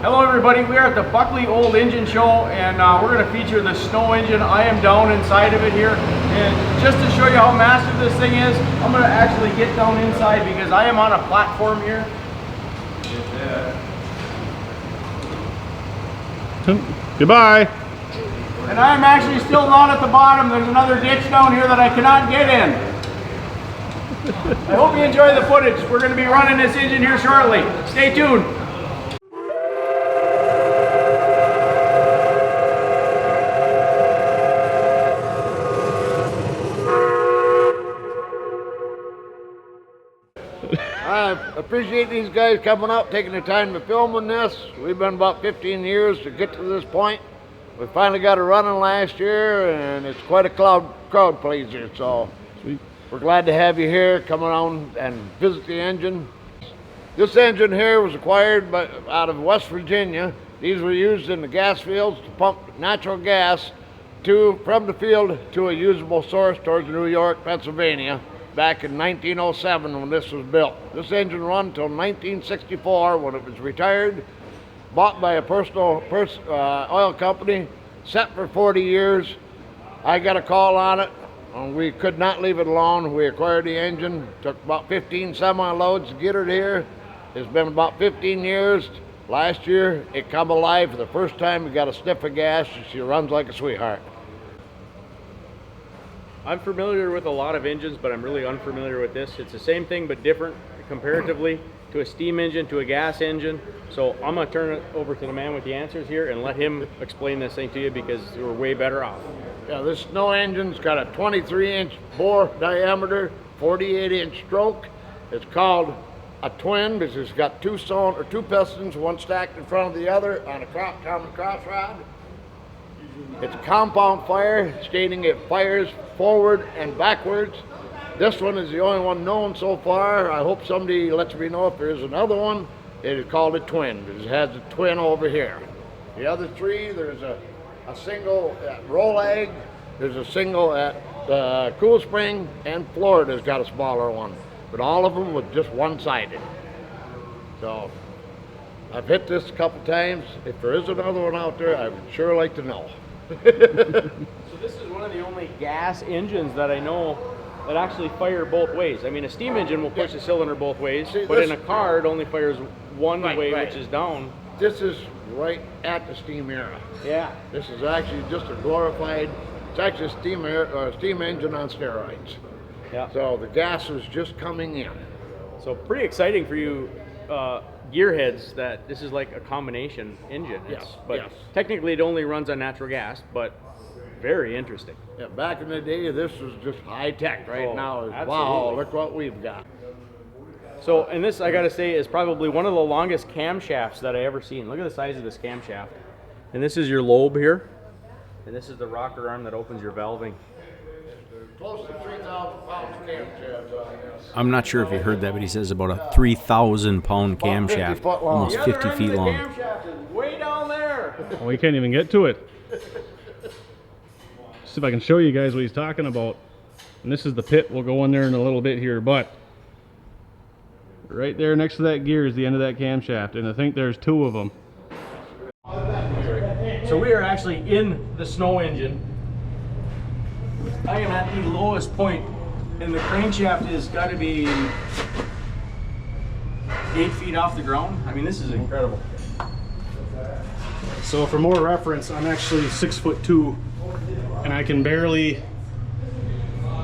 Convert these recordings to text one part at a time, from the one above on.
Hello everybody, we are at the Buckley Old Engine Show, and we're going to feature the snow engine. I am down inside of it here, and just to show you how massive this thing is, I'm going to actually get down inside because I am on a platform here. Goodbye. And I am actually still not at the bottom. There's another ditch down here that I cannot get in. I hope you enjoy the footage. We're going to be running this engine here shortly. Stay tuned. I appreciate these guys coming up, taking the time to film this. We've been about 15 years to get to this point. We finally got it running last year, and it's quite a crowd pleaser. So Sweet. We're glad to have you here, come around and visit the engine. This engine here was acquired out of West Virginia. These were used in the gas fields to pump natural gas from the field to a usable source towards New York, Pennsylvania, back in 1907 when this was built. This engine run until 1964 when it was retired, bought by a oil company, set for 40 years. I got a call on it, and we could not leave it alone. We acquired the engine, took about 15 semi-loads to get it here. It's been about 15 years. Last year, it come alive for the first time. We got a sniff of gas, and she runs like a sweetheart. I'm familiar with a lot of engines, but I'm really unfamiliar with this. It's the same thing, but different comparatively to a steam engine, to a gas engine. So I'm gonna turn it over to the man with the answers here and let him explain this thing to you because we're way better off. Yeah, this snow engine's got a 23-inch bore diameter, 48-inch stroke. It's called a twin because it's got two pistons, one stacked in front of the other on a common cross rod. It's a compound fire, stating it fires forward and backwards. This one is the only one known so far. I hope somebody lets me know if there is another one. It is called a twin. It has a twin over here. The other three, there's a single at Rolag, there's a single at Cool Spring, and Florida's got a smaller one. But all of them with just one-sided. So I've hit this a couple times. If there is another one out there, I would sure like to know. So this is one of the only gas engines that I know that actually fire both ways. I mean, a steam engine will push the cylinder both ways, but in a car it only fires one way, which is down. This is right at the steam era. Yeah. This is actually just a glorified, it's actually a steam engine on steroids. Yeah. So the gas is just coming in. So pretty exciting for you gearheads that this is like a combination engine. But technically it only runs on natural gas, but very interesting. Yeah, back in the day, this was just high tech. Right now, absolutely. Wow, look what we've got. So, and this, I gotta say, is probably one of the longest camshafts that I ever seen. Look at the size of this camshaft. And this is your lobe here. And this is the rocker arm that opens your valving. Close to 3,000 pounds camshaft on this. I'm not sure if you heard that, but he says about a 3,000 pound camshaft, almost 50 feet long. The camshaft is way down there. Oh, we can't even get to it. See if I can show you guys what he's talking about. And this is the pit. We'll go in there in a little bit here, but right there next to that gear is the end of that camshaft, and I think there's two of them. So we are actually in the snow engine. I am at the lowest point, and the crankshaft has got to be 8 feet off the ground. I mean, this is incredible. So for more reference, I'm actually 6'2", and I can barely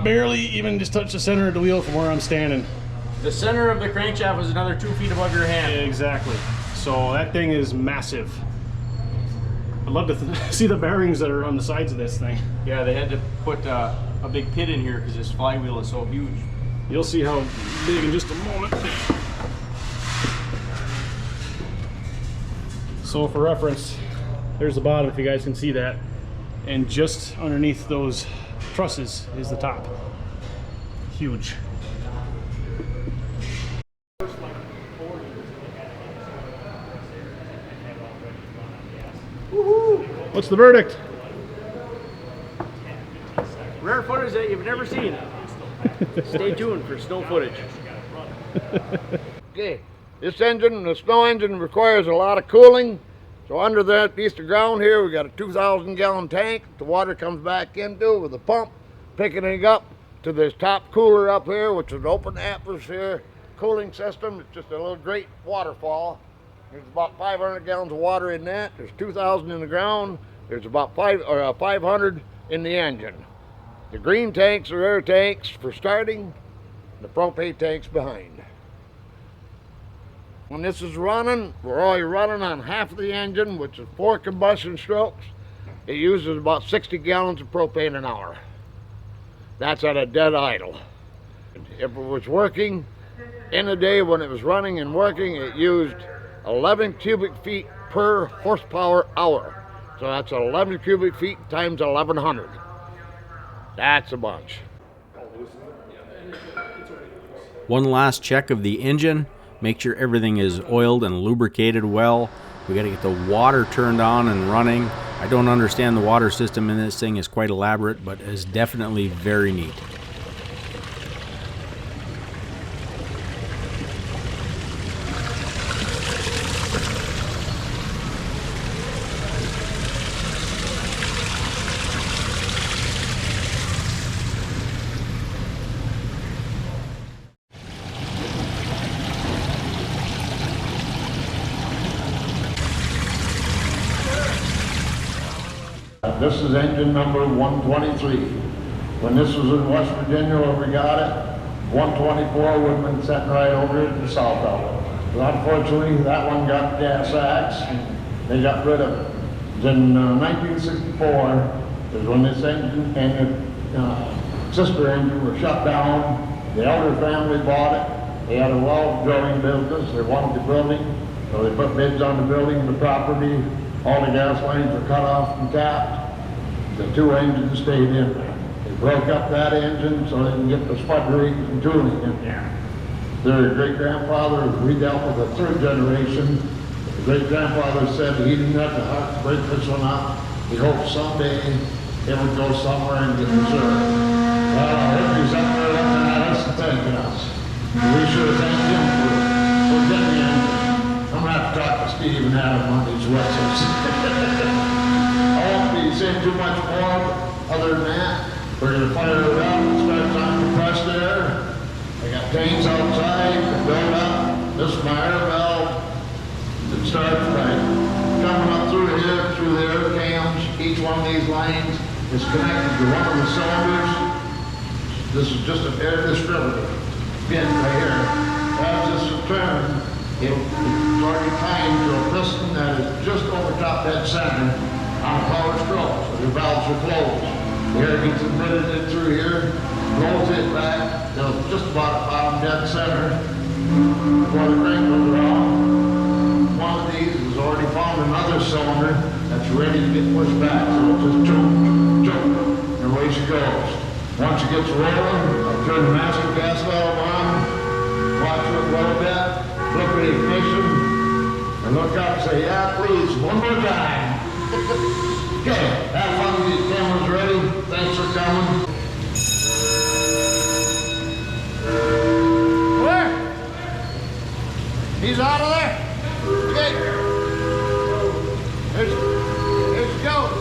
even just touch the center of the wheel from where I'm standing. The center of the crankshaft was another 2 feet above your hand. Exactly. So that thing is massive. I'd love to see the bearings that are on the sides of this thing. Yeah, they had to put a big pit in here because this flywheel is so huge. You'll see how big in just a moment. So for reference, there's the bottom if you guys can see that. And just underneath those trusses is the top. Huge. What's the verdict? Rare footage that you've never seen. Stay tuned for snow footage. Okay, This engine, the snow engine, requires a lot of cooling. So under that piece of ground here, we got a 2,000 gallon tank. The water comes back into with a pump, picking it up to this top cooler up here, which is an open atmosphere cooling system. It's just a little great waterfall. There's about 500 gallons of water in that. There's 2,000 in the ground. There's about 500 in the engine. The green tanks are air tanks for starting. The propane tanks behind. When this is running, we're only running on half of the engine, which is 4 combustion strokes. It uses about 60 gallons of propane an hour. That's at a dead idle. If it was working in the day when it was running and working, it used 11 cubic feet per horsepower hour. So that's 11 cubic feet times 1,100. That's a bunch. One last check of the engine. Make sure everything is oiled and lubricated well. We got to get the water turned on and running. I don't understand the water system in this thing. It's quite elaborate, but is definitely very neat. This is engine number 123. When this was in West Virginia where we got it, 124 would have been sitting right over it in the south outlet. But unfortunately, that one got gas axe, and they got rid of it. In 1964 is when this engine and the sister engine were shut down. The elder family bought it. They had a well drilling business. They wanted the building, so they put bids on the building and the property. All the gas lines were cut off and tapped. The 2 engines stayed in there. They broke up that engine so they can get the spud rate and tuning in there. Their great-grandfather, we dealt with the 3rd generation. The great-grandfather said he didn't have the heart to break this one up. He hoped someday it would go somewhere and get reserved. Well, Ripley's up there looking at us and thanking us. We should have thanked him for getting the engine. I'm going to have to talk to Steve and Adam on these whistles. I won't be saying too much more other than that. We're going to fire it up and start on compressed air. I got tanks outside to build up. This is my air valve. It starts by coming up through here, through the air cams. Each one of these lines is connected to one of the cylinders. This is just an air distributor pin right here. As this will turn, it's already tied to a piston that is just over top that center on a power stroke, so the valves are closed. The air gets admitted in through here, rolls it back, till just about dead center before the crank goes around. One of these has already found another cylinder that's ready to get pushed back, so it just choke, and away she goes. Once it gets rolling, I turn the master gas valve on, watch it a little bit, look at the ignition, and look up and say, yeah, please, one more time. Okay, have fun with these cameras ready. Thanks for coming. Where? He's out of there? Okay. There she goes.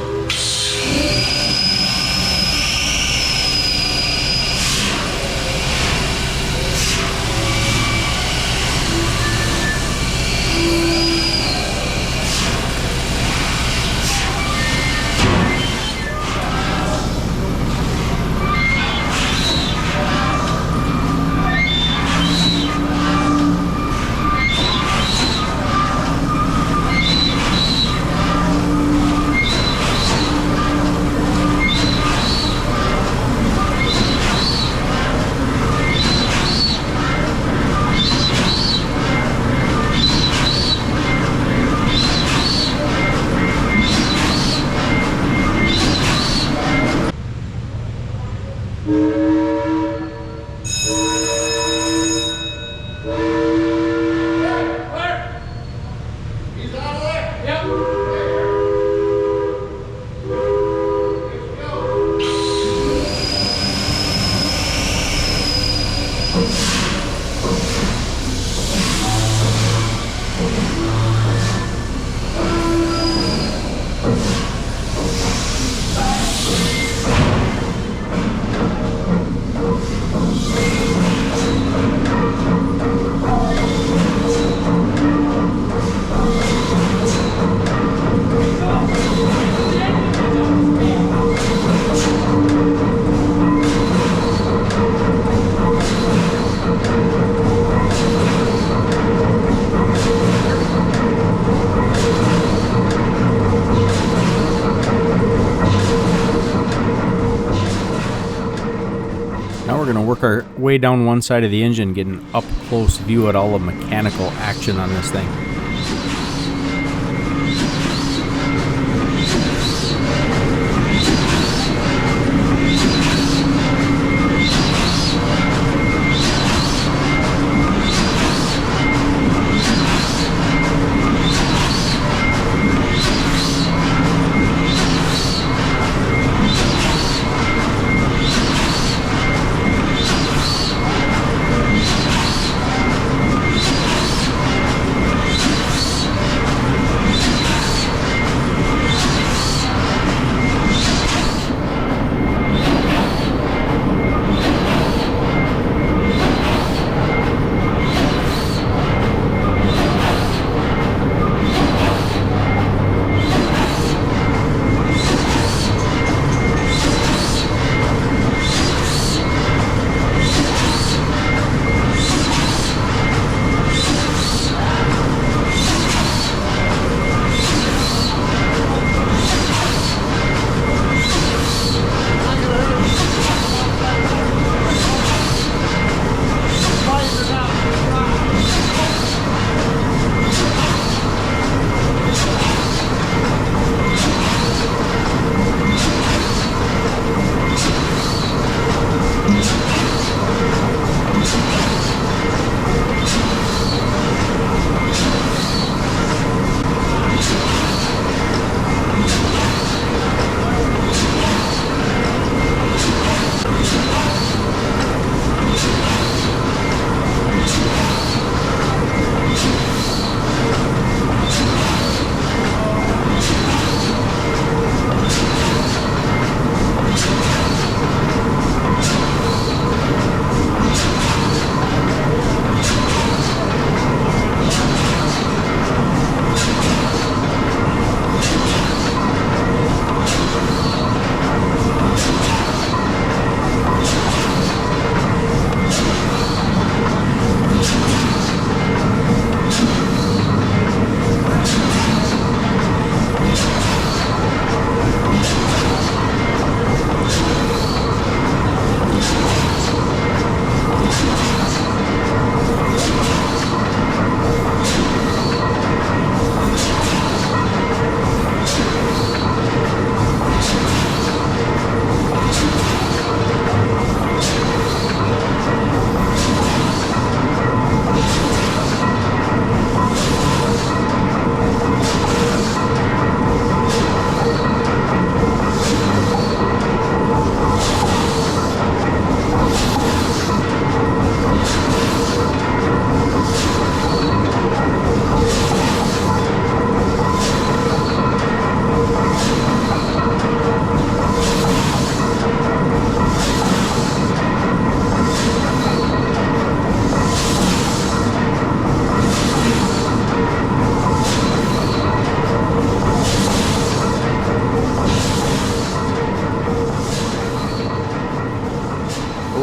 work our way down one side of the engine, get an up close view at all the mechanical action on this thing.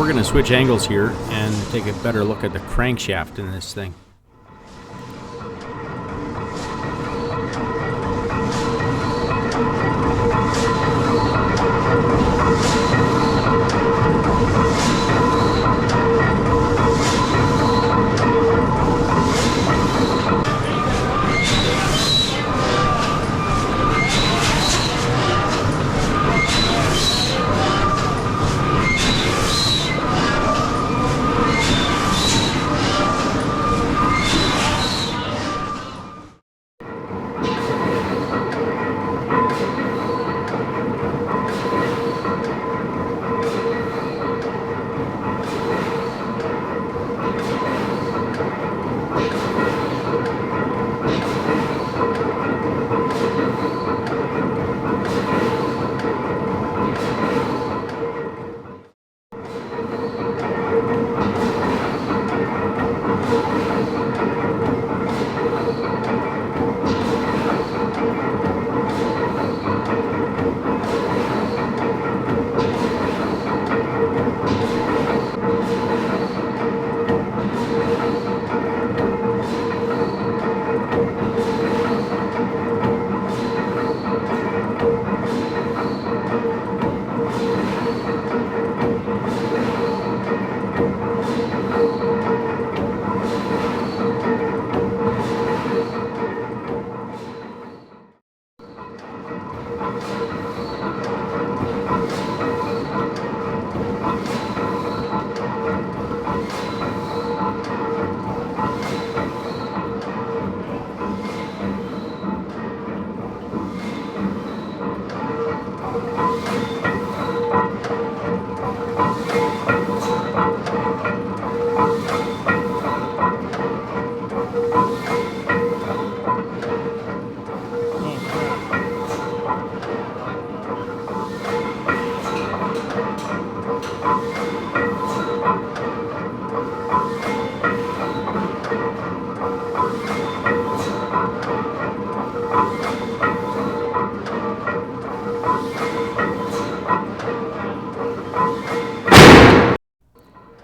We're going to switch angles here and take a better look at the crankshaft in this thing.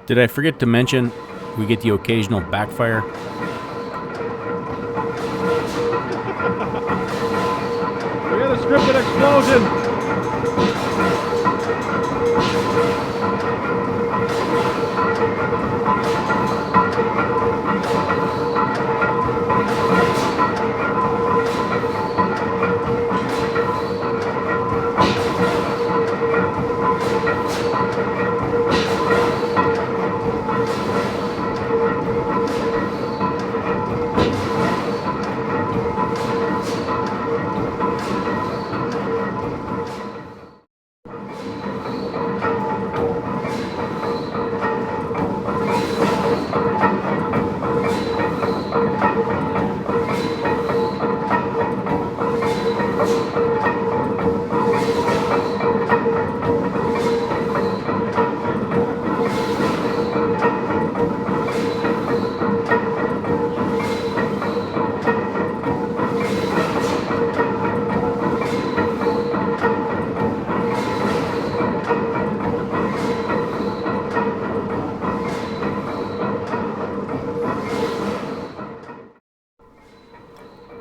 Did I forget to mention we get the occasional backfire? We had a scripted explosion.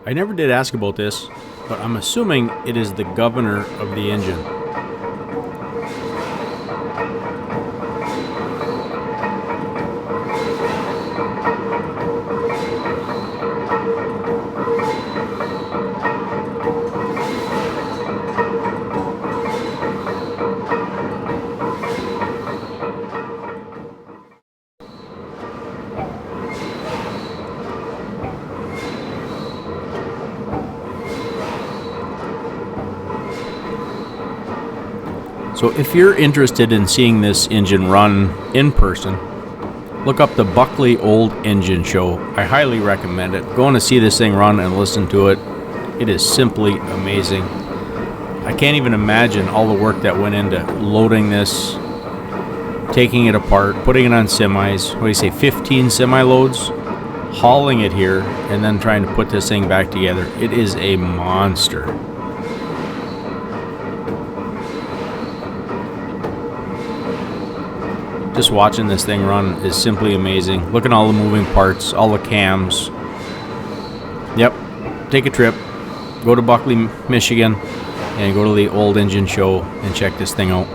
I never did ask about this, but I'm assuming it is the governor of the engine. So if you're interested in seeing this engine run in person, look up the Buckley Old Engine Show. I highly recommend it. Going to see this thing run and listen to it. It is simply amazing. I can't even imagine all the work that went into loading this, taking it apart, putting it on semis. What do you say, 15 semi loads? Hauling it here and then trying to put this thing back together. It is a monster. Just watching this thing run is simply amazing. Look at all the moving parts, all the cams. Yep, take a trip, go to Buckley, Michigan, and go to the Old Engine Show and check this thing out.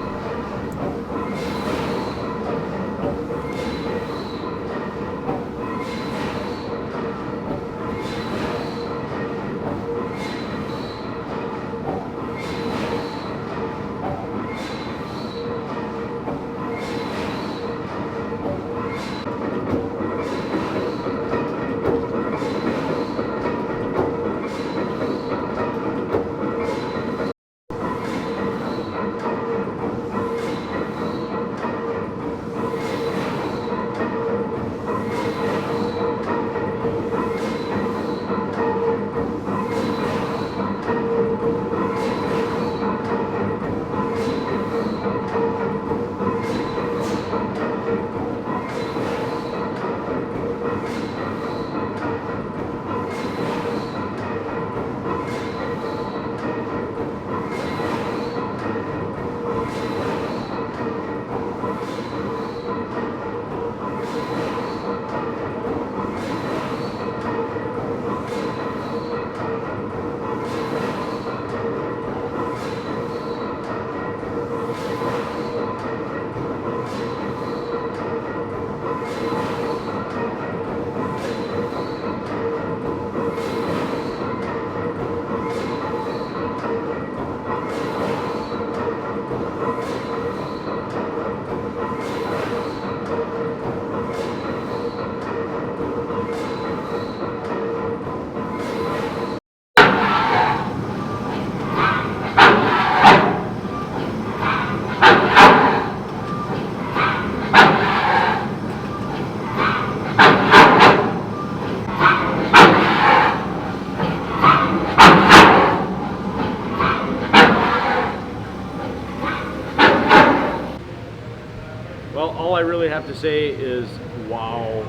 Well, all I really have to say is, wow.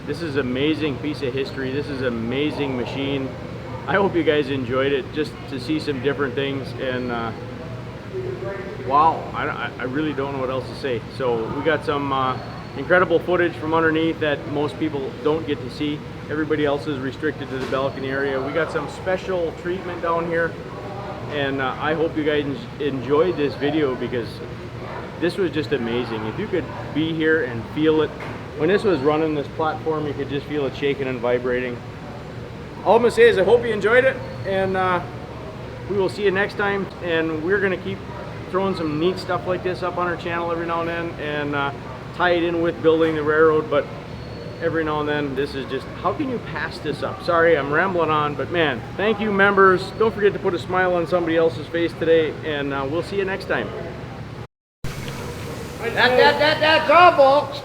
This is an amazing piece of history. This is an amazing machine. I hope you guys enjoyed it, just to see some different things. And wow, I really don't know what else to say. So we got some incredible footage from underneath that most people don't get to see. Everybody else is restricted to the balcony area. We got some special treatment down here, and I hope you guys enjoyed this video, because this was just amazing. If you could be here and feel it. When this was running, this platform, you could just feel it shaking and vibrating. All I'm gonna say is I hope you enjoyed it, and we will see you next time. And we're gonna keep throwing some neat stuff like this up on our channel every now and then, and tie it in with building the railroad. But every now and then, this is just, how can you pass this up? Sorry, I'm rambling on, but man, thank you, members. Don't forget to put a smile on somebody else's face today, and we'll see you next time. That's all, folks.